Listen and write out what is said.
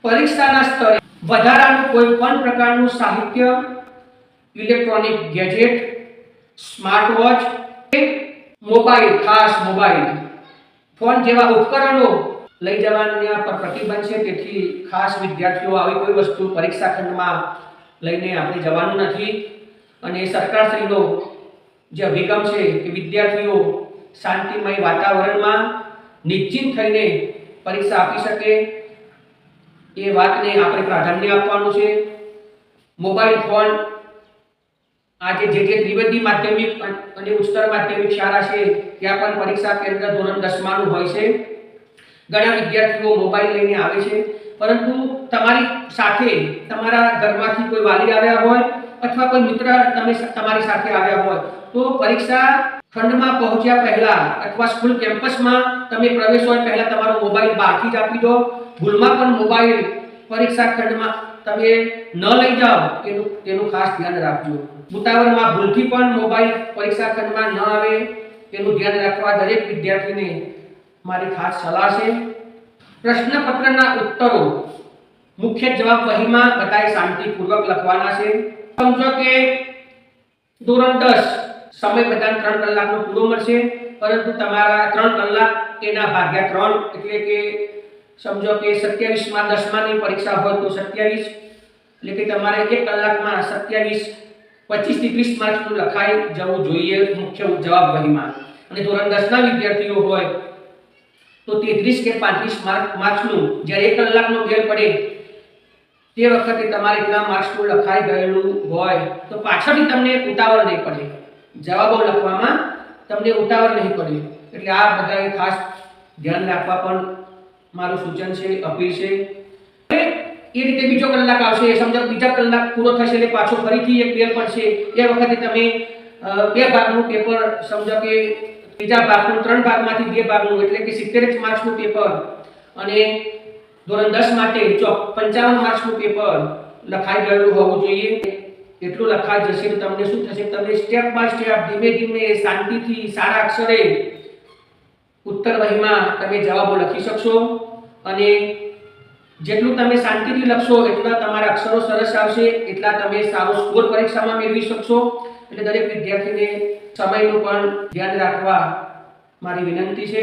પરીક્ષાના સ્તરે વધારાનું કોઈ પણ પ્રકારનું સાહિત્ય, electronic gadget, smart watch, mobile, ખાસ મોબાઈલ ફોન જેવા ઉપકરણો લઈ જવાના પર પ્રતિબંધ છે। તેથી ખાસ વિદ્યાર્થીઓ આવી કોઈ વસ્તુ પરીક્ષા ખંડમાં લઈને આપણે જવાનું નથી। અને સરકારશ્રીનો જે અભિગમ છે કે વિદ્યાર્થીઓ શાંતિમય વાતાવરણમાં નિશ્ચિંત થઈને પરીક્ષા આપી શકે એ વાતને આપણે પ્રાધાન્ય આપવાનું છે। મોબાઈલ ફોન આજે જે ત્રિવેદી માધ્યમિક અને ઉચ્ચતર માધ્યમિક શાળા છે ત્યાં પણ પરીક્ષા કેન્દ્ર ધોરણ 10 નું હોય છે। ઘણા વિદ્યાર્થીઓ મોબાઈલ લઈને આવે છે, પરંતુ તમારી સાથે તમારા ઘરમાંથી કોઈ વાલી આવ્યા હોય અથવા કોઈ મિત્ર તમારી સાથે આવ્યા હોય તો પરીક્ષા ખંડમાં પહોંચ્યા પહેલા અથવા સ્કૂલ કેમ્પસમાં તમે પ્રવેશ હોય પહેલા તમારો મોબાઈલ બહારથી જ આપી દો। ભૂલમાં પણ મોબાઈલ પરીક્ષા ખંડમાં તમે ન લઈ જાઓ તેનું ખાસ ધ્યાન રાખજો। ઉતાવળમાં ભૂલથી પણ મોબાઈલ પરીક્ષા ખંડમાં ન આવે તેનું ધ્યાન રાખવા દરેક વિદ્યાર્થીને મારી ખાસ સલાહ છે। પ્રશ્નપત્રના ઉત્તરો મુખ્ય જવાબ વહીમાં બધાએ શાંતિપૂર્વક લખવાના છે। સમજો કે ધોરણ 10 સમય બધાને 3 કલાકનો પૂરો મળશે, પરંતુ તમારા 3 કલાક તેના ભાગ્યા 3 એટલે કે સમજો કે 27 માં 10 ની પરીક્ષા હોય તો 27 એટલે કે તમારે 1 કલાકમાં 27 25 થી 30 માર્ક્સનું લખાઈ જવું જોઈએ મુખ્ય જવાબ વહીમાં। અને ધોરણ 10 ના વિદ્યાર્થીઓ હોય તો 33 કે 35 માર્ક્સનું જ્યારે 1 કલાકનો બેલ પડે તે વખતે તમારે એટલા માર્ક્સનું લખાઈ ગયેલું હોય તો પાછળથી તમને ઉતાવળ નહીં પડે, જવાબો લખવામાં તમને ઉતાવળ નહીં પડે। એટલે આ બધાએ ખાસ ધ્યાન રાખવા પણ મારું સૂચન છે, અપીલ છે। એ રીતે બીજો કલાક આવશે, સમજો બીજા કલાક પૂરો થશે એટલે પાછો ફરીથી એક બેલ પડશે, એ વખતે તમે બે ભાગનું પેપર સમજો કે બીજા ભાગનું 3 ભાગમાંથી 2 ભાગનું એટલે કે 70 માર્ક્સનું પેપર અને ધોરણ 10 માટે 55 માર્ક્સનું પેપર લખાઈ ગયેલું હોવું જોઈએ। એટલું લખાઈ જશે તો તમને શું થશે, તમે સ્ટેપ બાય સ્ટેપ ધીમે ધીમે શાંતિથી સારા અક્ષરે ઉત્તર વહીમાં તમે જવાબો લખી શકશો। અને જેટલું તમે શાંતિથી લખશો એટલા તમારા અક્ષરો સરસ આવશે, એટલા તમે સારો સ્કોર પરીક્ષામાં મેળવી શકશો। એટલે દરેક વિદ્યાર્થીને સમયનું પણ ધ્યાન રાખવા મારી વિનંતી છે।